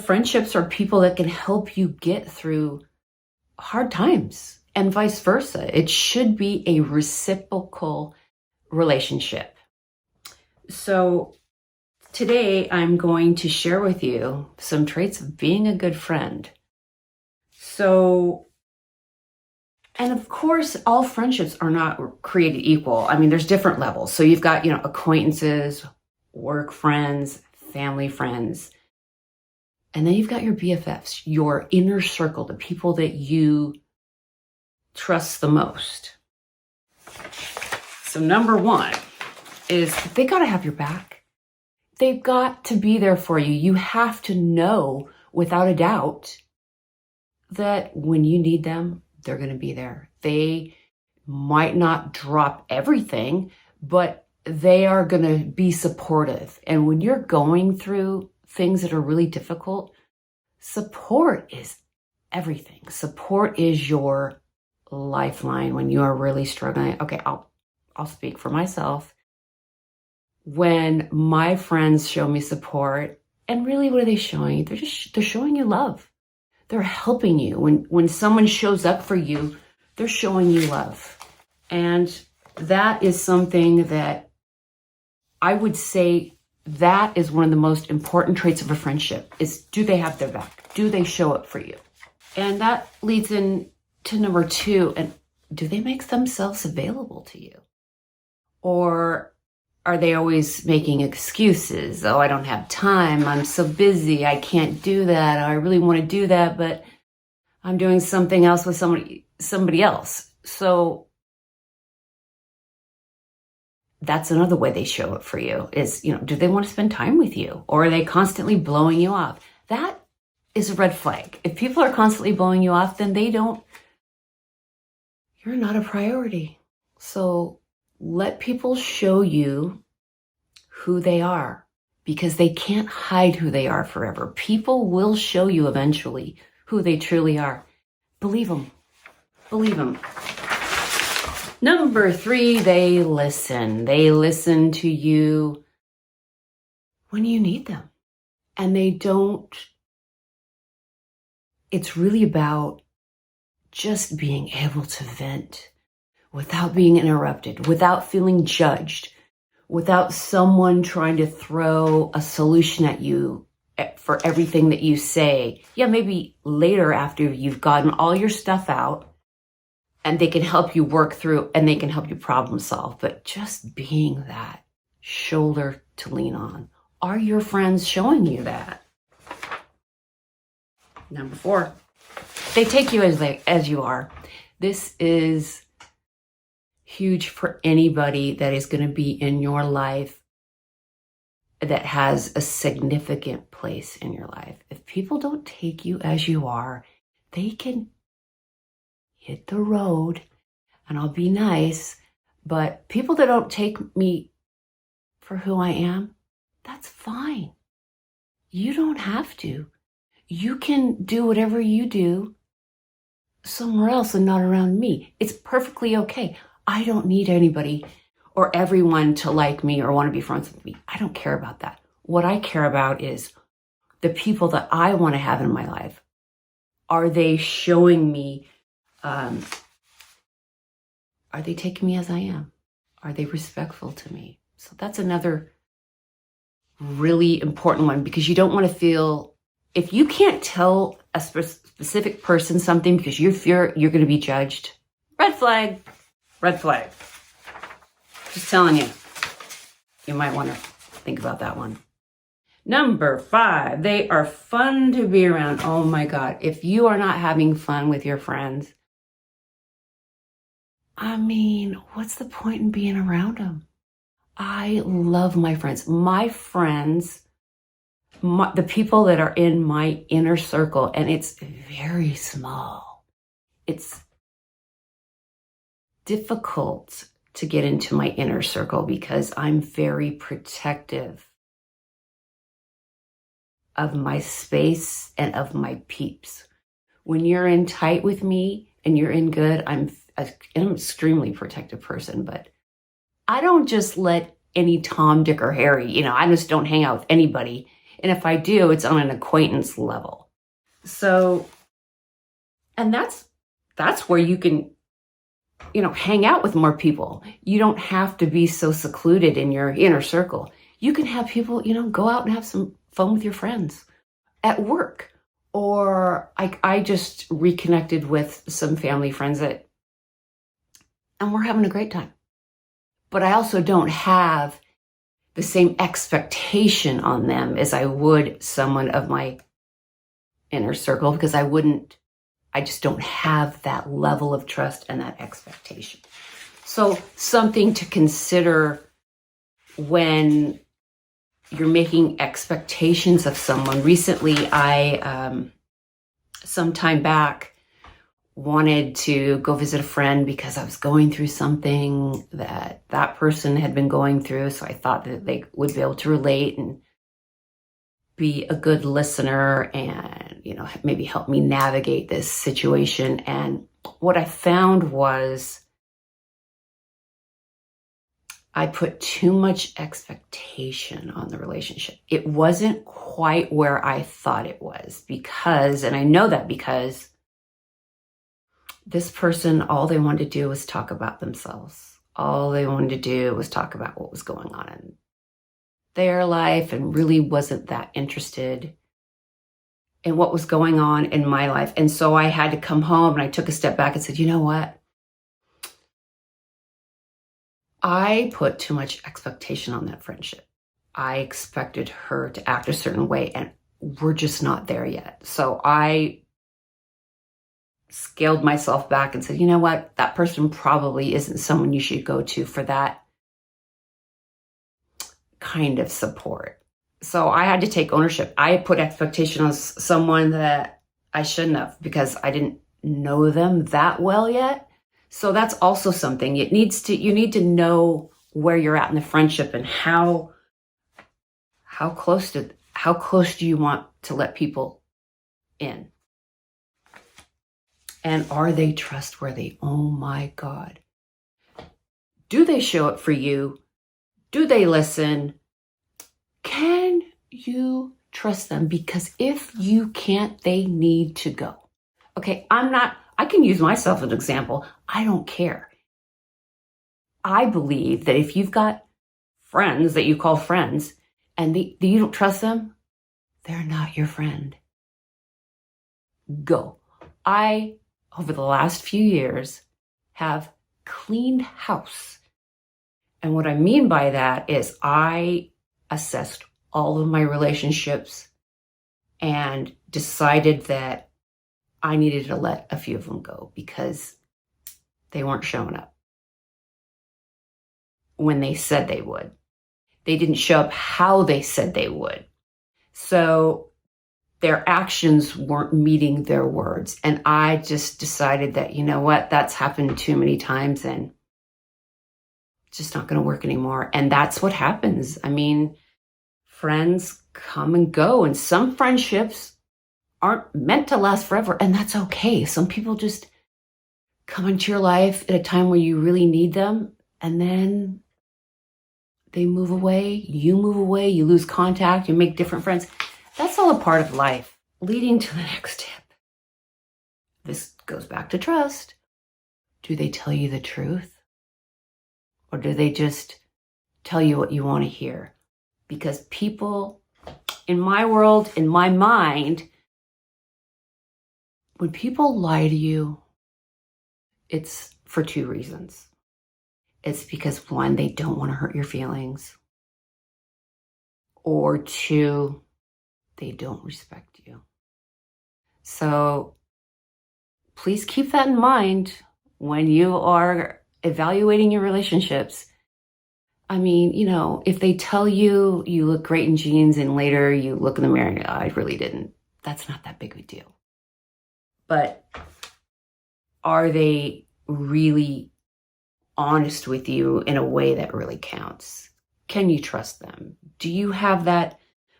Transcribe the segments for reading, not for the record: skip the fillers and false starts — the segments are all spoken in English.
Friendships are people that can help you get through hard times and vice versa. It should be a reciprocal relationship. So today I'm going to share with you some traits of being a good friend. And of course, all friendships are not created equal. I mean, there's different levels. So you've got, acquaintances, work friends, family friends. And then you've got your BFFs, your inner circle, the people that you trust the most. So number one is they got to have your back. They've got to be there for you. You have to know without a doubt that when you need them, they're going to be there. They might not drop everything, but they are going to be supportive. And when you're going through things that are really difficult, support is everything. Support is your lifeline when you are really struggling. Okay, I'll speak for myself. When my friends show me support, and really what are they showing you? They're showing you love. They're helping you. When someone shows up for you, they're showing you love. And that is something that I would say that is one of the most important traits of a friendship is, do they have their back? Do they show up for you? And that leads in to number two, and do they make themselves available to you? Or are they always making excuses? Oh, I don't have time. I'm so busy. I can't do that. I really want to do that, but I'm doing something else with somebody else. So that's another way they show up for you is, do they want to spend time with you? Or are they constantly blowing you off? That is a red flag. If people are constantly blowing you off, then you're not a priority. So let people show you who they are, because they can't hide who they are forever. People will show you eventually who they truly are. Believe them. Believe them. Number three, they listen. They listen to you when you need them. And it's really about just being able to vent without being interrupted, without feeling judged, without someone trying to throw a solution at you for everything that you say. Yeah, maybe later after you've gotten all your stuff out and they can help you work through and they can help you problem solve, but just being that shoulder to lean on. Are your friends showing you that? Number four, they take you as you are. This is huge for anybody that is going to be in your life that has a significant place in your life. If people don't take you as you are, they can hit the road, and I'll be nice, but people that don't take me for who I am, that's fine. You don't have to. You can do whatever you do somewhere else and not around me. It's perfectly okay. I don't need anybody or everyone to like me or want to be friends with me. I don't care about that. What I care about is the people that I want to have in my life. Are they showing me, are they taking me as I am? Are they respectful to me? So that's another really important one, because you don't want to feel, if you can't tell a specific person something because you fear you're going to be judged, red flag. Red flag. Just telling you. You might want to think about that one. Number five, they are fun to be around. Oh my God. If you are not having fun with your friends, what's the point in being around them? I love my friends. My friends, the people that are in my inner circle, and it's very small. It's difficult to get into my inner circle because I'm very protective of my space and of my peeps. When you're in tight with me and you're in good, I'm an extremely protective person, but I don't just let any Tom, Dick, or Harry, I just don't hang out with anybody And if I do, it's on an acquaintance level. So, and that's where you can, hang out with more people. You don't have to be so secluded in your inner circle. You can have people, go out and have some fun with your friends at work. Or I just reconnected with some family friends and we're having a great time. But I also don't have the same expectation on them as I would someone of my inner circle, because I just don't have that level of trust and that expectation. So something to consider when you're making expectations of someone. Recently, I, some time back, wanted to go visit a friend because I was going through something that person had been going through. So I thought that they would be able to relate and be a good listener and, maybe help me navigate this situation. And what I found was I put too much expectation on the relationship. It wasn't quite where I thought it was and I know that because this person, all they wanted to do was talk about themselves. All they wanted to do was talk about what was going on in their life and really wasn't that interested in what was going on in my life. And so I had to come home and I took a step back and said, you know what? I put too much expectation on that friendship. I expected her to act a certain way and we're just not there yet. So I scaled myself back and said, you know what? That person probably isn't someone you should go to for that kind of support. So I had to take ownership. I put expectation on someone that I shouldn't have because I didn't know them that well yet. So that's also something. You need to know where you're at in the friendship and how close do you want to let people in? And are they trustworthy? Oh my God. Do they show up for you? Do they listen? Can you trust them? Because if you can't, they need to go. Okay, I can use myself as an example. I don't care. I believe that if you've got friends that you call friends and you don't trust them, they're not your friend. Go. I, over the last few years, have cleaned house. And what I mean by that is I assessed all of my relationships and decided that I needed to let a few of them go because they weren't showing up when they said they would. They didn't show up how they said they would. So their actions weren't meeting their words. And I just decided that, you know what, that's happened too many times and it's just not going to work anymore. And that's what happens. I mean, friends come and go, and some friendships aren't meant to last forever, and that's okay. Some people just come into your life at a time where you really need them, and then they move away, you lose contact, you make different friends. That's all a part of life. Leading to the next tip. This goes back to trust. Do they tell you the truth? Or do they just tell you what you want to hear? Because people, in my world, in my mind, when people lie to you, it's for two reasons. It's because, one, they don't want to hurt your feelings. Or two, they don't respect you. So please keep that in mind when you are evaluating your relationships. I mean, if they tell you you look great in jeans and later you look in the mirror and I really didn't, that's not that big of a deal. But are they really honest with you in a way that really counts? Can you trust them? Do you have that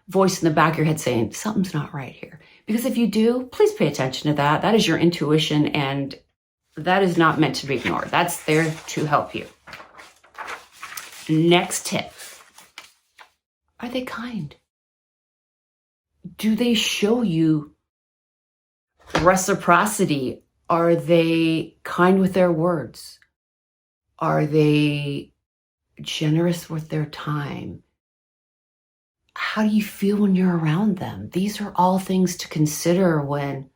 voice in the back of your head saying, something's not right here? Because if you do, please pay attention to that. That is your intuition, and that is not meant to be ignored. That's there to help you. Next tip. Are they kind? Do they show you reciprocity? Are they kind with their words? Are they generous with their time? How do you feel when you're around them? These are all things to consider when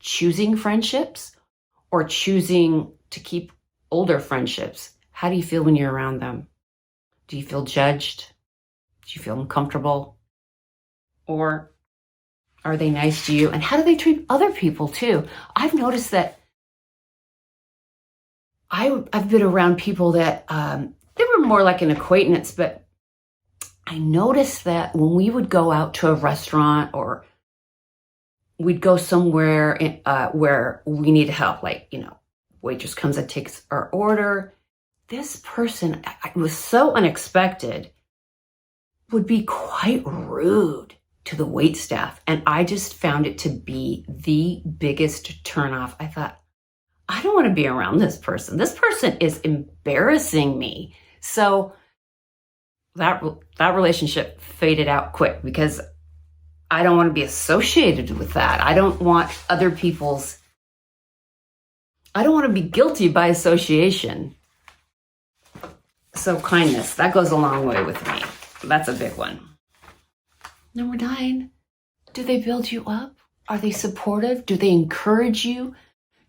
choosing friendships or choosing to keep older friendships. How do you feel when you're around them? Do you feel judged? Do you feel uncomfortable? Or are they nice to you? And how do they treat other people too? I've noticed that I've been around people that they were more like an acquaintance, but I noticed that when we would go out to a restaurant or we'd go somewhere where we need help, like, waitress comes and takes our order, this person, it was so unexpected, would be quite rude to the wait staff. And I just found it to be the biggest turnoff. I thought, I don't want to be around this person. This person is embarrassing me. So that relationship faded out quick because I don't want to be associated with that. I don't want I don't want to be guilty by association. So kindness, that goes a long way with me. That's a big one. Number 9, do they build you up? Are they supportive? Do they encourage you?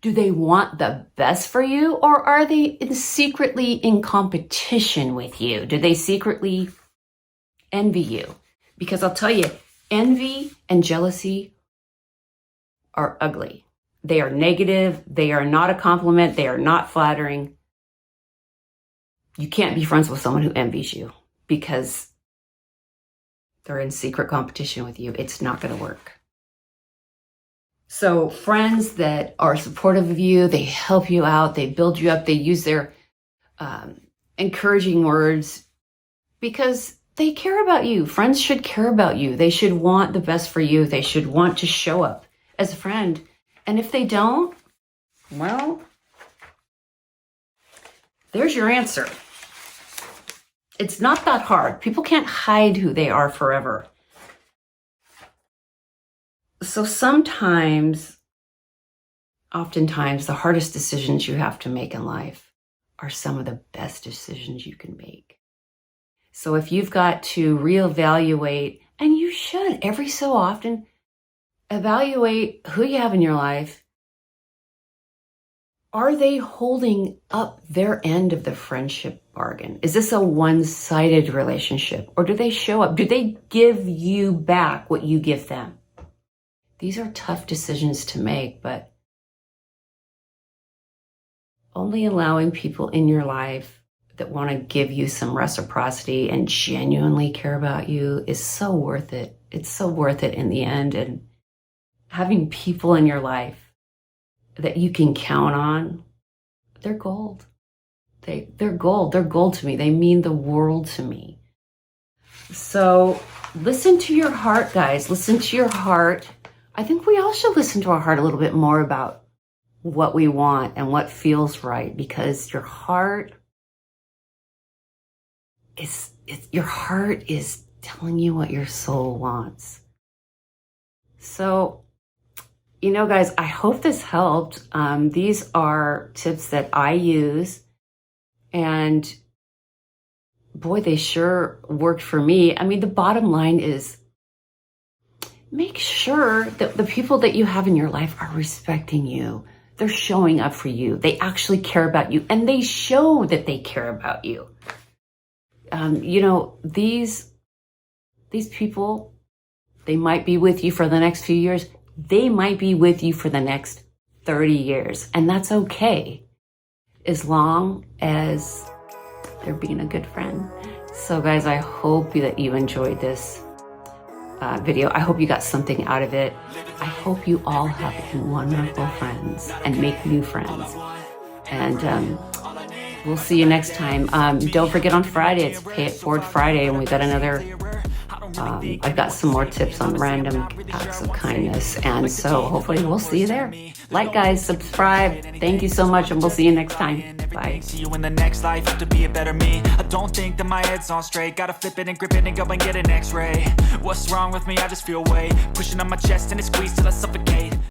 Do they want the best for you? Or are they secretly in competition with you? Do they secretly envy you? Because I'll tell you, envy and jealousy are ugly. They are negative. They are not a compliment. They are not flattering. You can't be friends with someone who envies you because they're in secret competition with you. It's not going to work. So friends that are supportive of you, they help you out, they build you up, they use their encouraging words because they care about you. Friends should care about you. They should want the best for you. They should want to show up as a friend. And if they don't, well, there's your answer. It's not that hard. People can't hide who they are forever. So oftentimes, the hardest decisions you have to make in life are some of the best decisions you can make. So if you've got to reevaluate, and you should every so often, evaluate who you have in your life. Are they holding up their end of the friendship bargain? Is this a one-sided relationship? Or do they show up? Do they give you back what you give them? These are tough decisions to make, but only allowing people in your life that want to give you some reciprocity and genuinely care about you is so worth it. It's so worth it in the end. And having people in your life that you can count on, they're gold. They're gold. They're gold to me. They mean the world to me. So listen to your heart, guys. Listen to your heart. I think we all should listen to our heart a little bit more about what we want and what feels right, because your heart is telling you what your soul wants. So, guys, I hope this helped. These are tips that I use, and boy, they sure worked for me. I mean, the bottom line is make sure that the people that you have in your life are respecting you. They're showing up for you. They actually care about you, and they show that they care about you. These people, they might be with you for the next few years. They might be with you for the next 30 years. And that's okay, as long as they're being a good friend. So guys, I hope that you enjoyed this video. I hope you got something out of it. I hope you all have wonderful friends and make new friends. And we'll see you next time. Don't forget on Friday, it's Pay It Forward Friday, and we got another I've got some more tips on random acts of kindness. And so hopefully we'll see you there. Like, guys, subscribe. Thank you so much, and we'll see you next time. Bye. See you in the next life, have to be a better me. I don't think that my head's on straight. Gotta flip it and grip it and go and get an x-ray. What's wrong with me? I just feel weight pushing on my chest and it squeezes till I suffocate.